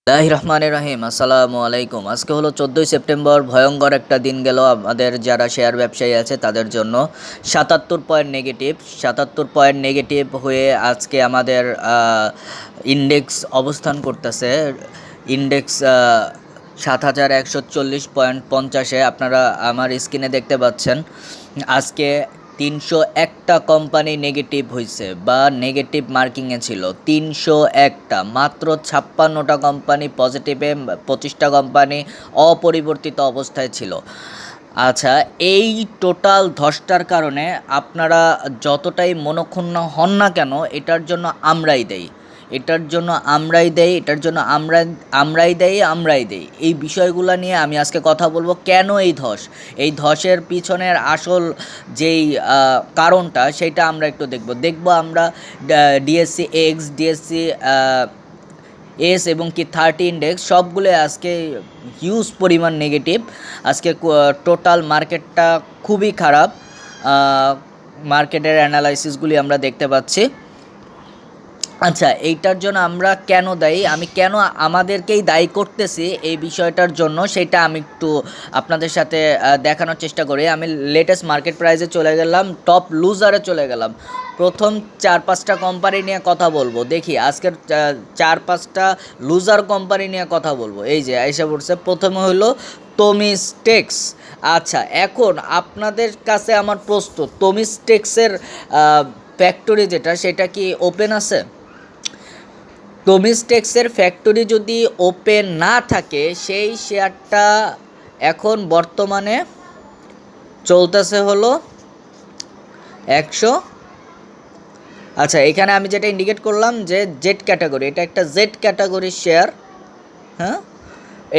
রহমানির রহিম, আসসালামু আলাইকুম। আজকে হলো 14ই সেপ্টেম্বর। ভয়ঙ্কর একটা দিন গেল আমাদের যারা শেয়ার ব্যবসায়ী আছে তাদের জন্য। 77 পয়েন্ট নেগেটিভ হয়ে আজকে আমাদের ইন্ডেক্স অবস্থান করতেছে। ইন্ডেক্স 7140.50-এ আপনারা আমার স্ক্রিনে দেখতে পাচ্ছেন। আজকে 301টা কোম্পানি নেগেটিভ হয়েছে বা নেগেটিভ মার্কিংয়ে ছিল। 301টা, মাত্র 56টা কোম্পানি পজিটিভে, 25টা কোম্পানি অপরিবর্তিত অবস্থায় ছিল। আচ্ছা, এই টোটাল ধসটার কারণে আপনারা যতটাই মনক্ষুণ্ণ হন না কেন, এটার জন্য আমরাই দেই, এটার জন্য আমরাই দেই, এটার জন্য আমরাই দেই। এই বিষয়গুলো নিয়ে আমি আজকে কথা বলবো। কেন এই ধসের পিছনের আসল যেই কারণটা সেটা আমরা একটু দেখব আমরা। ডিএসসি এক্স, ডিএসসি এস এবং কি 30 ইন্ডেক্স সবগুলো আজকে হিউজ পরিমাণ নেগেটিভ। আজকে টোটাল মার্কেটটা খুবই খারাপ। মার্কেটের অ্যানালাইসিসগুলি আমরা দেখতে পাচ্ছি। আচ্ছা, এইটার জন্য আমরা কেন দায়ী, আমি কেন আমাদেরকেই দায়ী করতেছি এই বিষয়টার জন্য, সেটা আমি একটু আপনাদের সাথে দেখানোর চেষ্টা করি। আমি লেটেস্ট মার্কেট প্রাইসে চলে গেলাম, টপ লুজারে চলে গেলাম। প্রথম 4-5টা কোম্পানি নিয়ে কথা বলবো। দেখি আজকের 4-5টা লুজার কোম্পানি নিয়ে কথা বলবো। এই যে আইসা পড়ছে, প্রথমে হলো তমিস্টেক্স। আচ্ছা, এখন আপনাদের কাছে আমার প্রশ্ন, তমিস্টেক্সের ফ্যাক্টরি যেটা, সেটা কি ওপেন আছে? তমিস্টেক্সের ফ্যাক্টরি যদি ওপেন না থাকে, সেই শেয়ারটা এখন বর্তমানে চলতেছে হলো 100। আচ্ছা, এখানে আমি যেটা ইন্ডিকেট করলাম যে জেড ক্যাটাগরি, এটা একটা জেড ক্যাটাগরির শেয়ার। হ্যাঁ,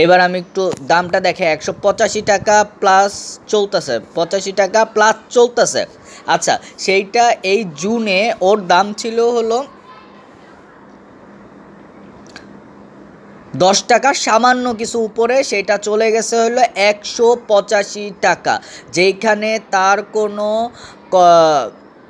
এবার আমি একটু দামটা দেখে, 185 টাকা প্লাস চলতেছে, 85 টাকা প্লাস চলতেছে। আচ্ছা, সেইটা এই জুনে ওর দাম ছিল হলো 10 টাকা সামান্য কিছু উপরে, সেটা চলে গেছে হলো 185 টাকা, যেইখানে তার কোনো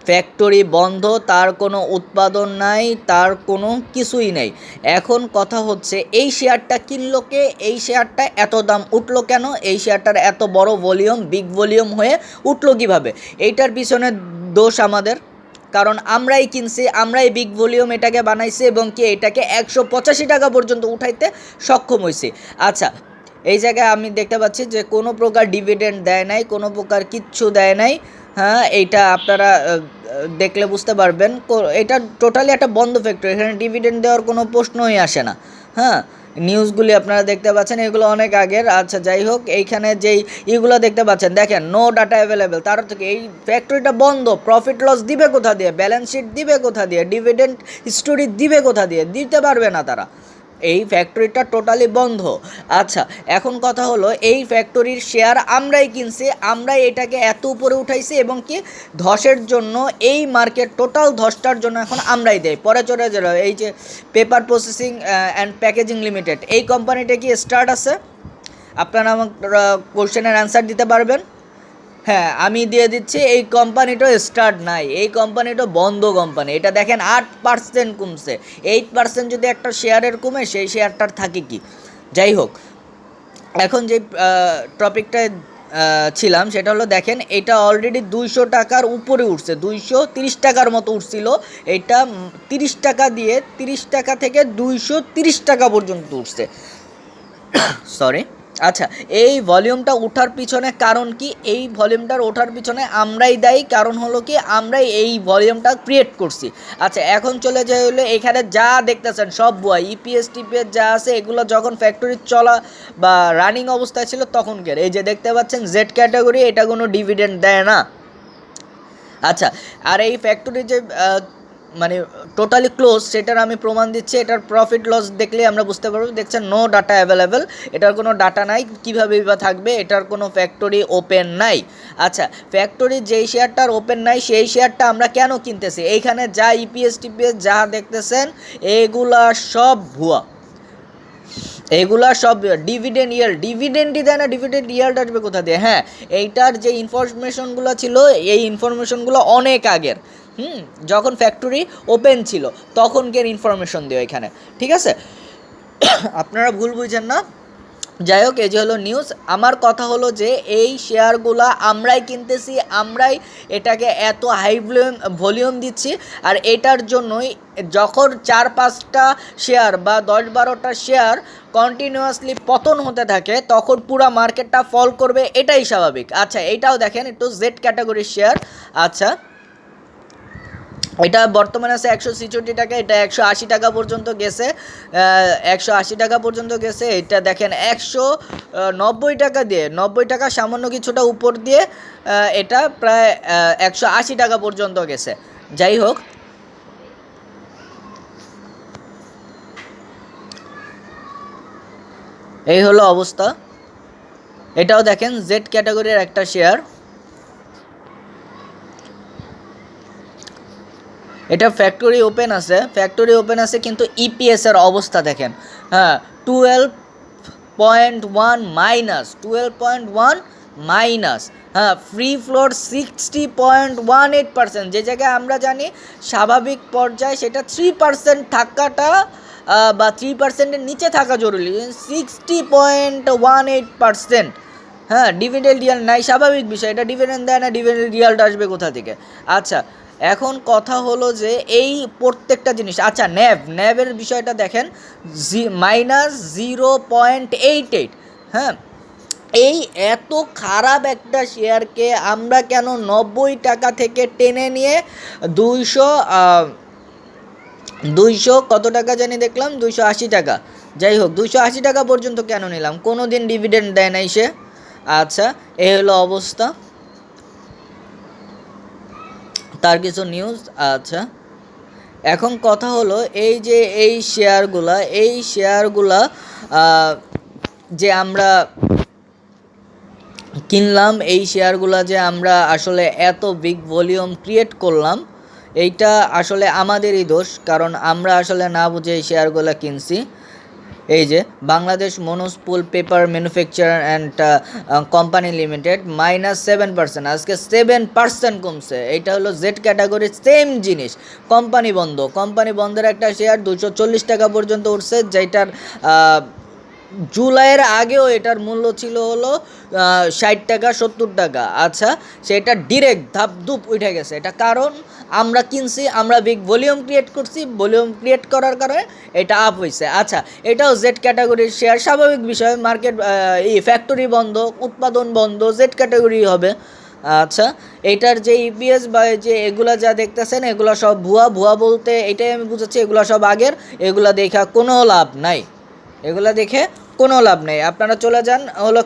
ফ্যাক্টরি বন্ধ, তার কোনো উৎপাদন নাই, তার কোনো কিছুই নেই। এখন কথা হচ্ছে, এই শেয়ারটা কিনলো কে? এই শেয়ারটা এত দাম উঠলো কেন? এই শেয়ারটার এত বড় ভলিউম, বিগ ভলিউম হয়ে উঠলো কীভাবে? এইটার পিছনে দোষ আমাদের, কারণ আমরাই কিনছি, আমরাই বিগ ভলিউম এটাকে বানাইছি এবং কি এটাকে 185 টাকা পর্যন্ত উঠাইতে সক্ষম হয়েছি। আচ্ছা, এই জায়গায় আমি দেখতে পাচ্ছি যে কোনো প্রকার ডিভিডেন্ড দেয় নাই, কোনো প্রকার কিচ্ছু দেয় নাই। হ্যাঁ, এইটা আপনারা দেখলে বুঝতে পারবেন। এটা টোটালি একটা বন্ধ ফ্যাক্টরি, এখানে ডিভিডেন্ড দেওয়ার কোনো প্রশ্নই আসে না। হ্যাঁ, নিউজগুলি আপনারা দেখতে পাচ্ছেন, এগুলো অনেক আগের। আচ্ছা, যাই হোক, এইখানে যেই ইগুলো দেখতে পাচ্ছেন, দেখেন নো ডাটা অ্যাভেলেবেল, তার থেকে এই ফ্যাক্টরিটা বন্ধ। প্রফিট লস দিবে কোথা দিয়ে? ব্যালেন্স শিট দিবে কোথা দিয়ে? ডিভিডেন্ড হিস্টোরি দিবে কোথা দিয়ে? দিতে পারবে না তারা। এই ফ্যাক্টরিটা টোটালি বন্ধ। আচ্ছা, এখন কথা হলো, এই ফ্যাক্টরির শেয়ার আমরাই কিনছি, আমরাই এটাকে এত উপরে উঠাইছি এবং কি ধসের জন্য, এই মার্কেট টোটাল ধসটার জন্য এখন আমরাই দেয়। পরে চলে যারা এই যে paper processing and packaging limited, এই কোম্পানিটা কি স্টার্ট আছে? আপনারা আমার কোশ্চেনের অ্যান্সার দিতে পারবেন? হ্যাঁ, আমি দিয়ে দিচ্ছি, এই কোম্পানিটা স্টার্ট নাই, এই কোম্পানিটা বন্ধ কোম্পানি। এটা দেখেন 8% কমছে। 8% যদি একটা শেয়ারের কমে, সেই শেয়ারটার থাকে কি? যাই হোক, এখন যে টপিকটায় ছিলাম, সেটা হলো, দেখেন এটা অলরেডি 200 টাকার উপরে উঠছে, 230 টাকার মতো উঠছিল। এটা 30 টাকা দিয়ে, 30 টাকা থেকে 230 টাকা পর্যন্ত উঠছে। সরি। আচ্ছা, এই ভলিউমটা ওঠার পিছনে কারণ কি? এই ভলিউমটার ওঠার পিছনে আমরাই দায়ী। কারণ হলো কি, আমরাই এই ভলিউমটা ক্রিয়েট করছি। আচ্ছা, এখন চলে যাই হলো, এখানে যা দেখতেছেন সব বুয়া। ইপিএস টিপিএস যা আছে, এগুলো যখন ফ্যাক্টরি চলা বা রানিং অবস্থায় ছিল তখনকার। এই যে দেখতে পাচ্ছেন জেড ক্যাটাগরি, এটা কোনো ডিভিডেন্ড দেয় না। আচ্ছা, আর এই ফ্যাক্টরি যে মানে টোটালি ক্লোজ, সেটার আমি প্রমাণ দিচ্ছি। এটার প্রফিট লস দেখলে আমরা বুঝতে পারবো। দেখছেন নো ডাটা অ্যাভেলেবেল, এটার কোনো ডাটা নাই, কীভাবে বা থাকবে? এটার কোনো ফ্যাক্টরি ওপেন নাই। আচ্ছা, ফ্যাক্টরি যেই শেয়ারটার ওপেন নাই, সেই শেয়ারটা আমরা কেন কিনতেছি? এইখানে যা ইপিএস টিপিএস যা দেখতেছেন, এগুলা সব ভুয়া, এগুলা সব ডিভিডেন্ড ইয়েল্ড, ডিভিডেন্ডই দেয় না। ডিভিডেন্ড ইয়েল্ড আসবে কোথা দিয়ে? হ্যাঁ, এইটার যে ইনফরমেশনগুলো ছিল, এই ইনফরমেশনগুলো অনেক আগের। যখন ফ্যাক্টরি ওপেন ছিল তখনকার ইনফরমেশন দিও এখানে, ঠিক আছে? আপনারা ভুল বুঝছেন না। যাই হোক, এই যে হলো নিউজ। আমার কথা হলো যে এই শেয়ারগুলা আমরাই কিনতেছি, আমরাই এটাকে এত হাই ভলিউম দিচ্ছি। আর এটার জন্যই যখন 4-5টা শেয়ার বা 10-12টা শেয়ার কন্টিনিউয়াসলি পতন হতে থাকে তখন পুরো মার্কেটটা ফল করবে, এটাই স্বাভাবিক। আচ্ছা, এইটাও দেখেন একটু জেড ক্যাটাগরির শেয়ার। আচ্ছা, এটা বর্তমানে আছে 166 টাকা, এটা 180 টাকা পর্যন্ত গেছে, 180 টাকা পর্যন্ত গেছে। এটা দেখেন 190 টাকা দিয়ে, 90 টাকা সামান্য কিছুটা উপর দিয়ে এটা প্রায় 180 টাকা পর্যন্ত গেছে। যাই হোক, এই হলো অবস্থা। এটাও দেখেন জেড ক্যাটাগরির একটা শেয়ার। এটা ফ্যাক্টরি ওপেন আছে কিন্তু ইপিএসের অবস্থা দেখেন, হ্যাঁ 12.1 মাইনাস, হ্যাঁ ফ্রি ফ্লোট 60.18%, যে জায়গায় আমরা জানি স্বাভাবিক পর্যায়ে সেটা 3% থাকাটা বা 3%-এর নিচে থাকা জরুরি, 60.18%। হ্যাঁ, ডিভিডেন্ড রিয়াল নাই, স্বাভাবিক বিষয়, এটা ডিভিডেন্ড দেয় না, ডিভিডেন্ড রিয়ালটা আসবে কোথা থেকে? আচ্ছা, এখন কথা হলো যে এই প্রত্যেকটা জিনিস, আচ্ছা ন্যাবের বিষয়টা দেখেন, -0.88। হ্যাঁ, এই এত খারাপ একটা শেয়ারকে আমরা কেন 90 টাকা থেকে টেনে নিয়ে 200 কত টাকা জানি দেখলাম, 280 টাকা, যাই হোক 280 টাকা পর্যন্ত কেন নিলাম? কোনো দিন ডিভিডেন্ড দেয় নাই সে। আচ্ছা, এই হলো অবস্থা, তার কিছু নিউজ। আচ্ছা, এখন কথা হলো এই যে এই শেয়ারগুলা যে আমরা কিনলাম, এই শেয়ারগুলা যে আমরা আসলে এত বিগ ভলিউম ক্রিয়েট করলাম, এইটা আসলে আমাদেরই দোষ, কারণ আমরা আসলে না বুঝে এই শেয়ারগুলো কিনছি। এই যে Bangladesh Monospool paper manufacturer and company limited -7%, আজকে 7% কমছে। এইটা হলো জেড ক্যাটাগরির সেম জিনিস, কোম্পানি বন্ধের একটা শেয়ার 240 টাকা পর্যন্ত উঠছে, যেটার জুলাইয়ের আগেও এটার মূল্য ছিল হলো 60 টাকা 70 টাকা। আচ্ছা, সেটা ডিরেক্ট ধাপধুপ উঠে গেছে। এটা কারণ আমরা কিনছি, আমরা বিগ ভলিউম ক্রিয়েট করছি, ভলিউম ক্রিয়েট করার কারণে এটা আপ হয়েছে। আচ্ছা, এটাও জেড ক্যাটাগরির শেয়ার, স্বাভাবিক বিষয়, মার্কেট এই ফ্যাক্টরি বন্ধ, উৎপাদন বন্ধ, জেড ক্যাটাগরি হবে। আচ্ছা, এটার যে ইপিএস বা যে এগুলা যা দেখতেছেন এগুলো সব ভুয়া বলতে এটাই আমি বুঝাচ্ছি, এগুলো সব আগের, এগুলা দেখা কোনো লাভ নাই, এগুলা দেখে কোনো লাভ নেই। আপনারা চলে যান হলো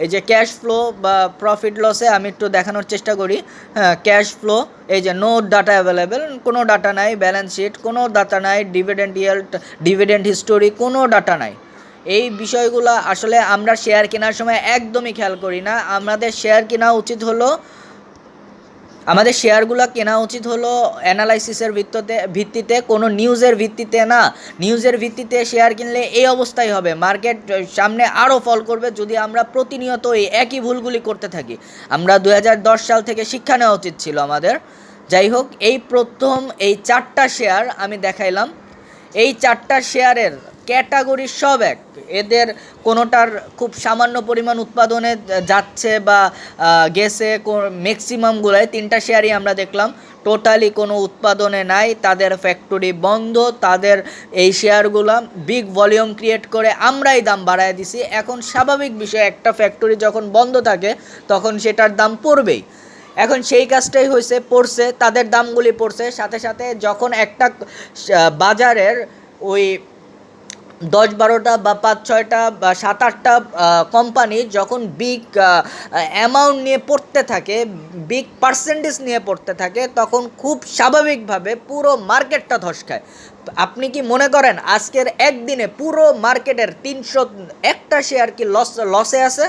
এই যে ক্যাশ ফ্লো বা প্রফিট লসে, আমি একটু দেখানোর চেষ্টা করি। হ্যাঁ, ক্যাশ ফ্লো, এই যে নো ডাটা অ্যাভেলেবেল, কোনো ডাটা নাই, ব্যালেন্স শিট কোনো ডাটা নাই, ডিভিডেন্ড ইয়েল্ড, ডিভিডেন্ড হিস্টোরি কোনো ডাটা নাই। এই বিষয়গুলো আসলে আমরা শেয়ার কেনার সময় একদমই খেয়াল করি না। আমাদের শেয়ারগুলো কেনা উচিত হলো অ্যানালাইসিসের ভিত্তিতে, কোনো নিউজের ভিত্তিতে না। নিউজের ভিত্তিতে শেয়ার কিনলে এই অবস্থাই হবে, মার্কেট সামনে আরও ফল করবে যদি আমরা প্রতিনিয়ত এই একই ভুলগুলি করতে থাকি। আমরা 2010 সাল থেকে শিক্ষা নেওয়া উচিত ছিল আমাদের। যাই হোক, এই প্রথম এই 4টা শেয়ার আমি দেখাইলাম, এই 4টা শেয়ারের ক্যাটাগরি সব এক, এদের কোনোটার খুব সামান্য পরিমাণ উৎপাদনে যাচ্ছে বা গেছে, ম্যাক্সিমামগুলোয় 3টা শেয়ারই আমরা দেখলাম টোটালি কোনো উৎপাদনে নাই, তাদের ফ্যাক্টরি বন্ধ, তাদের এই শেয়ারগুলো বিগ ভলিউম ক্রিয়েট করে আমরাই দাম বাড়ায় দিছি। এখন স্বাভাবিক বিষয়, একটা ফ্যাক্টরি যখন বন্ধ থাকে তখন সেটার দাম পড়বেই। এখন সেই কাজটাই পড়ছে, তাদের দামগুলি পড়ছে, সাথে সাথে যখন একটা বাজারের ওই 10-12টা বা 5-6টা বা 7-8টা কোম্পানি যখন বিগ অ্যামাউন্ট নিয়ে পড়তে থাকে, বিগ পার্সেন্টেজ নিয়ে পড়তে থাকে, তখন খুব স্বাভাবিকভাবে পুরো মার্কেটটা ধস খায়। আপনি কি মনে করেন আজকের একদিনে পুরো মার্কেটের 301টা শেয়ার কি লসে আছে?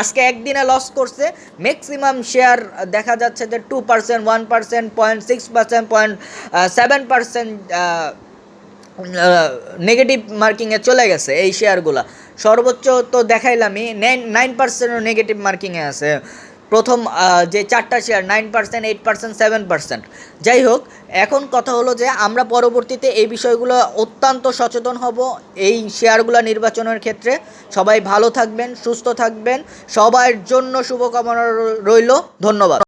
আজকে একদিনে লস করছে ম্যাক্সিমাম শেয়ার, দেখা যাচ্ছে যে 2%, 1%, 0.6%, 0.7% নেগেটিভ মার্কিংয়ে চলে গেছে এই শেয়ারগুলো। সর্বোচ্চ তো দেখাইলামই 9%ও নেগেটিভ মার্কিংয়ে আছে। প্রথম যে 4টা শেয়ার 9%, 8%, 7%। যাই হোক, এখন কথা হলো যে আমরা পরবর্তীতে এই বিষয়গুলো অত্যন্ত সচেতন হব এই শেয়ারগুলো নির্বাচনের ক্ষেত্রে। সবাই ভালো থাকবেন, সুস্থ থাকবেন, সবার জন্য শুভকামনা রইল। ধন্যবাদ।